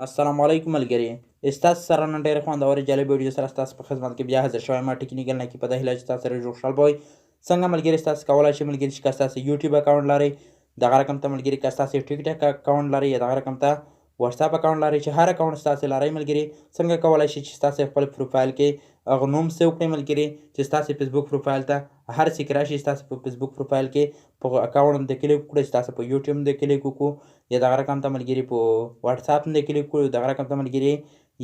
السلام علیکم ملګري ستاسو سره نن ډېره خوندوره جالب ویډیو سره ستاسو په خدمت کې بیا حاضر شوی یم ټکنیکل نقیب په دې هیله چې تاسو سره جوړ خوشحال به وئ څنګه ملګري ستاسو کولی شئ ملګري چې که ستاسو یوټیوب اکاونټ لرئ دغه رقم ته ملګري که ستاسو ټیک ټاک اکاونټ لرئ یا دغه رقم ته واتساپ اکاونټ لرئ چې هر اکاونټ ستاسو لرئ ملګري څنګه کولی شئ چې ستاسو خپل پروفایل کې هغه نوم سیو کړئ ملګري چې ستاسو فیسبوک پروفایل ته هر څه کې راشي ستاسو په فیسبوک پروفایل کې په اکاونټ باندې کلیک وکړئ ستاسو په یوټیوب باندې کلیک وکړو یا دغه رقم ته ملګري په واتساپ باندې کلیک وکړو دغه رقم ته ملګري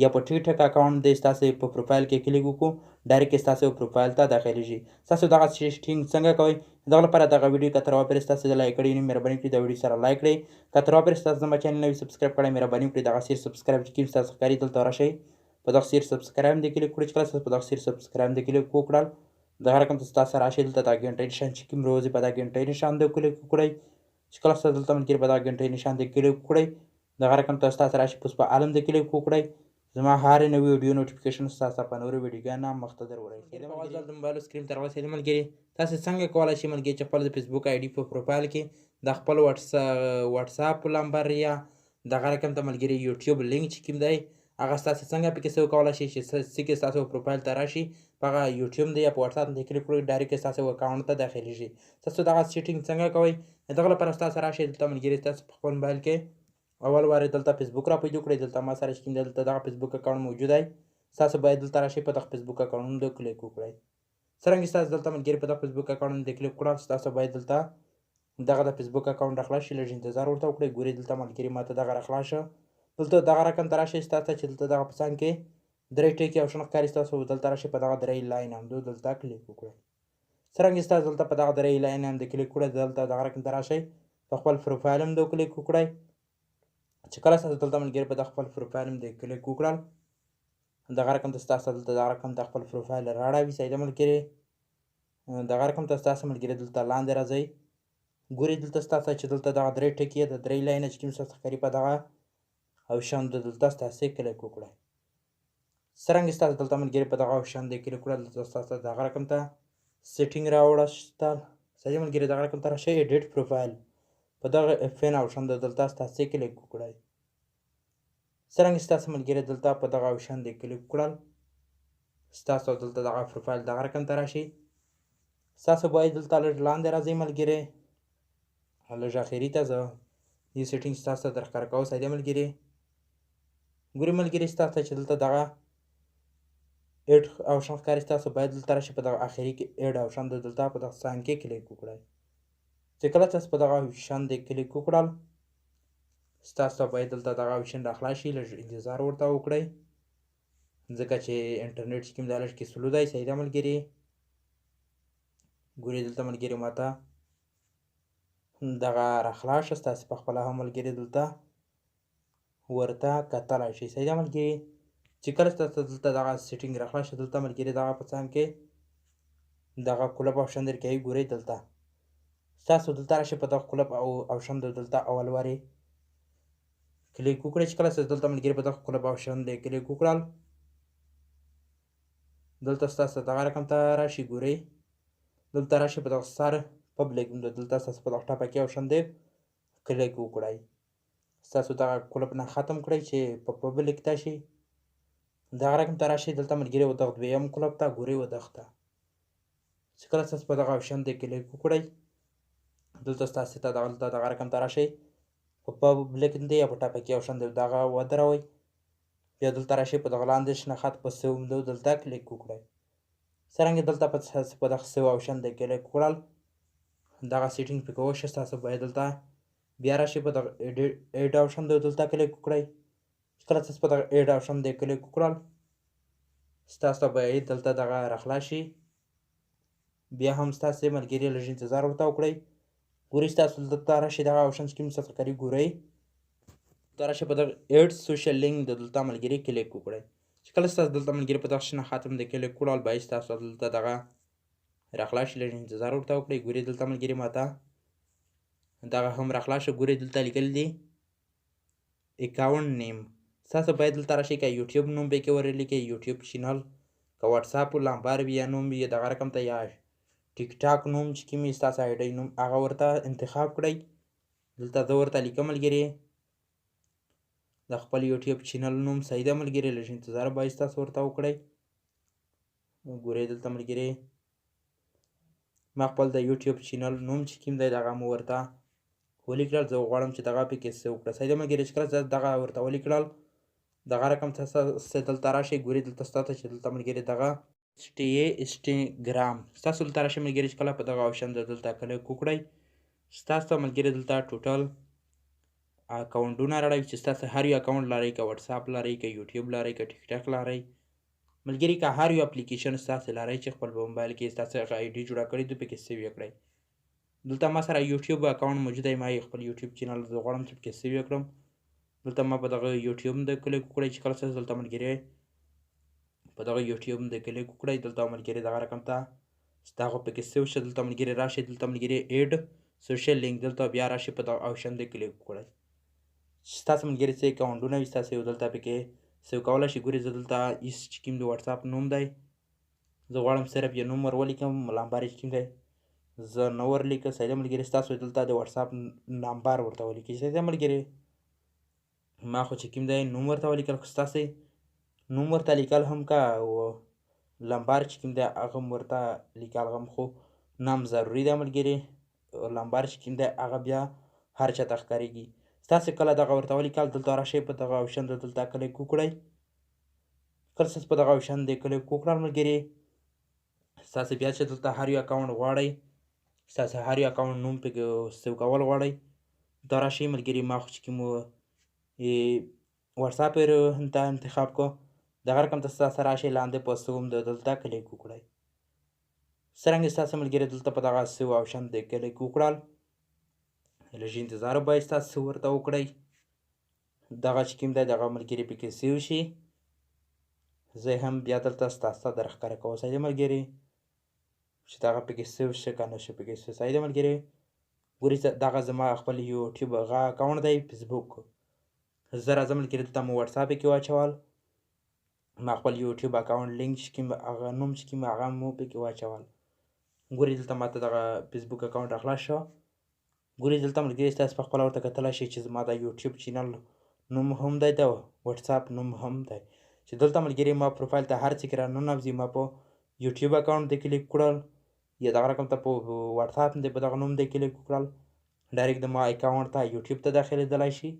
یا په ټیک ټاک اکاونټ دی ستاسو په پروفایل کې کلیک وکړو ډایرکټ ستاسو پروفایل ته داخلیږي تاسو دغه سیټینګ څنګه کوئ دغه لپاره دغه ویډیو که تر اوسه پورې ستاسو لایک کړی نو مهرباني وکړئ دا ویډیو سره لایک کړئ که تر اوسه پورې ستاسو زما چینل نوی سبسکرایب کړی مهرباني وکړئ دغه سیر سبسکرایب چې کوم ستاسو ښکاري دلته راشئ په دغه سیر سبسکرایب باندې کلیک وکړئ چې کله ستاسو په دغه سیر سبسکرایب باندې کلیک وکړل دغه رقم ته ستاسو راشي دلته دا ګنټۍ نشان چې کوم روز په دا ګنټۍ نشان دی کلیک وکړئ چې کله ستاسو دلته ملګري په دا ګنټۍ نشان دی کلیک وکړئ دغه رقم ته ستاسو راشي پس په عالم دی کلیک وکړئ زما هر نوې ویډیو نوټیفیکیشن ستاسو په نورو ویډیوګانو مخته در ورسېږي په وجه د موبایل سکرین تر رسېدل ملګري تاسو څنګه کولی شئ ملګري چې خپل د فیسبوک آی ډي په پروفایل کې د خپل واتساپ نمبر یا دغه رقم ته ملګري یوټیوب لینک چې کوم دی هغه ستاسو څنګه پکې سیو کولی شئ چې څه کې ستاسو پروفایل ته راشي په هغه یوټیوب دی یا په واتساپ باندې کلیک کړئ ډایرکټ ستاسو اکاونټ ته داخلیږي تاسو دغه سیټینګ څنګه کوئ دغه لپاره ستاسو راشي دلته ملګري تاسو په خپل موبایل کې اول وارې دلته فیسبوک را پیدا کړئ دلته ما سره چې کوم دلته دغه فیسبوک اکاونټ موجود دی تاسو باید دلته راشئ په دغه فیسبوک اکاونټ باندې کلیک وکړئ څرنګه ستاسو دلته ملګري په دغه فیسبوک اکاونټ باندې کلیک وکړل تاسو باید دلته دغه د فیسبوک اکاونټ راخلاص شي لږ انتظار ورته وکړئ ګورئ دلته ملګري ماته دغه راخلاص شه دلته دغه رقم ته راشئ ستاسو چې دلته دغه په څنګ کې درې ټکي آپشن ښکاري ستاسو دلته راشئ په دغه درې لاین باندې دلته کلیک وکړئ څرنګه ستاسو دلته په دغه درې لاین باندې کلیک وکړئ دلته دغه رقم ته راشئ په خپل پروفایل باندې کلیک وکړئ چې کله ستاسو دلته ملګري په دغه خپل پروفایل باندې کلیک وکړل دغه رقم ته ستاسو دلته دغه رقم ته خپل پروفایل راړوي سیده ملګري دغه رقم ته ستاسو ملګري دلته لاندې راځئ ګورئ دلته ستاسو چې دلته دغه درې ټکي د درې لاینه چې کوم ستاسو ښکاري په دغه آپشن دلته ستاسو کلیک وکړئ څرنګه ستاسو دلته ملګري په دغه آپشن دی کلیک وکړل دلته ستاسو دغه رقم ته سیټینګ راوړل سیده ملګري دغه رقم ته راشئ ایډیټ پروفایل په دغه فین آپشن دلته ستاسو کلیک وکړئ څرنګه ستاسو ملګري دلته په دغه آپشن دی کلیک وکړل ستاسو دلته دغه پروفایل دغه رقم ته راشي ستاسو باید دلته لږ لاندې راځئ ملګري لږ اخري ته زه دې سیټینګ ستاسو ته درښکاره کوم سیده ملګري ګورئ ملګري ستاسو چې دلته دغه ایډ آپشن ښکاري ستاسو باید دلته راشي په دغه اخري کې ایډ آپشن د دلته په دغه څنګ کې کلیک وکړئ چې کله تاسو په دغه آپشن دی کلیک وکړل ستاسو باید دلته دغه آپشن راخلاص شي لږ انتظار ورته وکړئ ځکه چې انټرنیټ چې کوم دی لږ کې سلو دی سیده ملګري ګورئ دلته ملګري ماته دغه راخلاص شه ستاسو په خپله هم ملګري دلته ورته کتلی شئ سیده ملګري چې کله ستاسو دلته دغه سیټینګ راخلاص شه دلته ملګري دغه په څنګ کې دغه کلپ آپشن درکوي ګورئ دلته ستاسو دلته راشئ په دغه کلپ او آپشن دلته اول وارې کلیک وکړئ چې کله ستاسو دلته ملګري په دغه کلپ آپشن دی کلیک وکړل دلته ستاسو دغه رقم ته راشي ګورئ دلته راشي په دغه سر پبلیک دلته ستاسو په دغه ټاپه کې آپشن دی کلیک وکړئ ستاسو دغه کلپ نه ختم کړئ چې په پبلیک ته شي دغه رقم ته راشي دلته ملګري و دغه دویم کلپ ته ګورئ و دغه ته چې کله ستاسو په دغه آپشن دی کلیک وکړئ دلته ستاسو ته دغه رقم ته راشئ په پبلیک دی یا په ټاپه کې آپشن دی دغه ودروئ بیا دلته راشئ په دغه لاندې شنه خط په سیو دلته کلیک وکړئ څرنګه دلته په دغه سیو آپشن دی کلیک وکړل دغه سیټینګ پکې وشي ستاسو باید دلته بیا راشئ په دغه ایډ آپشن دی دلته کلیک وکړئ چې کله تاسو په دغه ایډ آپشن دی کلیک وکړل ستاسو باید دلته دغه راخلاص شي بیا هم ستاسو ملګري لږ انتظار ورته وکړئ ګورئ ستاسو دلته راشي دغه آپشن چې کوم ستاسو ښکاري ګورئ دلته راشي په دغه ایډ سوشل لینک د دلته ملګري کلیک وکړئ چې کله ستاسو دلته ملګري په دغه شنه خط باندې کلیک وکړل باید ستاسو دلته دغه راخلاص شي لږ انتظار ورته وکړئ ګورئ دلته ملګري ماته دغه هم راخلاص شه ګورئ دلته لیکل دي اکاونټ نیم ستاسو باید دلته راشئ که یوټیوب نوم پکې ورلیکئ یوټیوب چینل که واتساپ نمبر وي یا نوم وي دغه رقم ته یا ټیک ټاک نوم چې کوم وي ستاسو آی ډي نوم هغه ورته انتخاب کړئ دلته زه ورته لیکم ملګري د خپل یوټیوب چینل نوم صحیح ده ملګري لږ انتظار باید تاسو ورته وکړئ ګورئ دلته ملګري ما خپل د یوټیوب چینل نوم چې کوم دی دغه مو ورته ولیکل زه غواړم چې دغه پکې سیو کړه صحیح ده ملګري چې کله زه دغه ورته ولیکل دغه رقم تاسو دلته راشئ ګورئ دلته ستاسو چې دلته ملګري دغه انسټاګرام ستاسو دلته راشئ ملګري چې کله په دغه آپشن دلته کلیک وکړئ ستاسو ته ملګري دلته ټوټل اکاونټونه راړئ چې ستاسو هر یو اکاونټ لرئ که واتساپ لرئ که یوټیوب لرئ که ټیک ټاک لرئ ملګري که هر یو اپلیکیشن ستاسو لرئ چې خپل په موبایل کې ستاسو هغه آی ډي جوړه کړې ده پکې سیو یې کړئ دلته ما سره یوټیوب اکاونټ موجود دی ما یې خپل یوټیوب چینل زه غواړم چې پکې سیو یې کړم دلته ما په دغه یوټیوب د کلیک وکړئ چې کله ستاسو دلته ملګري په دغه یوټیوب د کلیک وکړئ دلته ملګري دغه رقم ته ستاسو پکې سیو شه دلته ملګري راشئ دلته ملګري ایډ سوشل لینک دلته بیا راشئ په دغه آپشن د کلیک وکړئ ستاسو ملګري څه اکاونټونه وي ستاسو دلته پکې سیو کولی شئ ګورئ زه دلته ایس چې کوم د واتساپ نوم دی زه غواړم صرف یې نوم ور ولیکم نمبر یې چې کوم دی زه نه ورلیکم صحیح ده ملګري ستاسو دلته د واتساپ نمبر ورته ولیکئ صحیح ده ملګري ما خو چې کوم دی نوم ورته ولیکل خو ستاسې نوم ورته لیکل هم که او نمبر چې کوم دی هغه هم ورته لیکل هم خو نام ضروري ده ملګري نمبر چې کوم دی هغه بیا هر چاته ښکارېږي ستاسې کله دغه ورته ولیکل دلته راشئ په دغه آپشن دلته کلیک وکړئ کله ستاسو په دغه آپشن د کلیک وکړل ملګري ستاسې بیا چې دلته هر یو اکاونټ غواړئ ستاسې هر یو اکاونټ نوم پکې سیو کول غواړئ دا راشئ ملګري ما خو چې کوم واتساپ یې انتخاب کړو دغه رقم ته ستاسو راشئ لاندې په سیو هم دلته کلیک وکړئ څرنګه ستاسو ملګري دلته په دغه سیو آپشن د کلیک وکړل لږ انتظار باید تاسو ورته وکړئ دغه چې کوم دی دغه ملګري پکې سیو شي زه هم بیا دلته ستاسو ته درښکاره کوم صحیح ده ملګري چې دغه پکې سیو شي که نه شي پکې سیو صحیح ده ملګري ګورئ دغه زما خپل یوټیوب هغه اکاونټ دی فیسبوک زه راځم ملګري دلته مو واتساپ کې واچول ما خپل یوټیوب اکاونټ لینک چې کوم هغه نوم چې کوم هغه مو پکې واچول ګورئ دلته ماته دغه فیسبوک اکاونټ راخلاص شو ګورئ دلته ملګري ستاسو پخپله ورته کتلی شئ چې زما د یوټیوب چینل نوم هم دی د واتساپ نوم هم دی چې دلته ملګري ما پروفایل ته هر څه کې راننوځي ما په یوټیوب اکاونټ د کلیک کړل یا دغه رقم ته په واتساپ دی په دغه نوم د کلیک وکړل ډایرکټ د ما اکاونټ ته یوټیوب ته داخلېدلی شي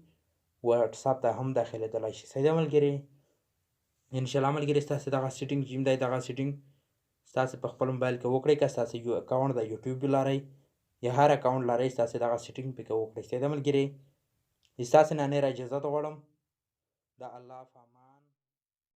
واتساپ ته هم داخلېدلی شي صحیح ده ملګري انشاءالله ملګري ستاسې دغه سیټینګ چې دی دغه سیټینګ ستاسې په خپل موبایل کې وکړئ که ستاسې یو اکاونټ د یوټیوب لرئ یا هر اکاونټ لرئ ستاسې دغه سیټینګ پکې وکړئ صحیح ده ملګري ستاسې نه نوره اجازت غواړم د الله په امان